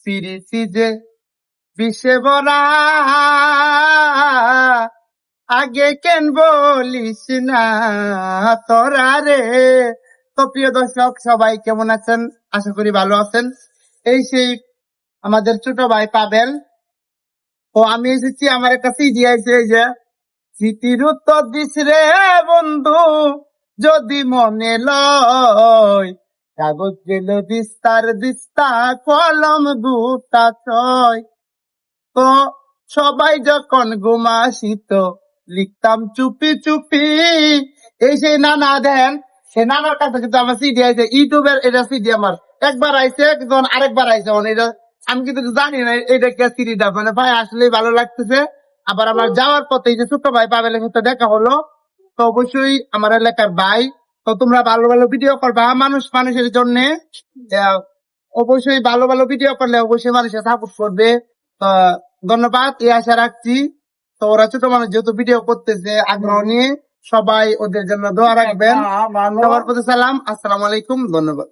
ফিরেছি যে বিষে ভরা, আগে কেন বলিস না তোরা রে। তো প্রিয় দর্শক, সবাই কেমন আছেন? আশা করি ভালো আছেন। এই সেই আমাদের ছোট ভাই পাবেল। ও আমি এসেছি, আমার একটা সিডি আছে, এই যে স্মৃতির উত্তর দিস রে বন্ধু, যদি মনে লয় কাগজ গেল দিস্তার দিস্তা, কলম দুটা ছয়। তো সবাই যখন ঘুমাসিত লিখতাম চুপি চুপি। এই সেই নানা দেন, সে নানার কাছে কিন্তু আমার সিডি আছে, ইউটিউবের এটা সিডি আমার একবার আইছে, যখন আরেকবার আইছে এটা আমি কিন্তু জানি না এটা কে সিডিটা। মানে ভাই আসলে ভালো লাগতেছে। আবার আমার যাওয়ার পথে এই যে ছোট ভাই পাবেলের সাথে দেখা হলো। তো অবশ্যই আমার এলাকার ভাই, তো তোমরা ভালো ভালো ভিডিও করবা মানুষের জন্য। অবশ্যই ভালো ভালো ভিডিও করলে অবশ্যই মানুষের সাপোর্ট করবে। তো ধন্যবাদ, এই আশা রাখছি। তো ওরা ছোট মানুষ যেহেতু ভিডিও করতেছে আগ্রহ নিয়ে, সবাই ওদের জন্য দোয়া রাখবেন। সবার প্রতি সালাম, আসসালামু আলাইকুম, ধন্যবাদ।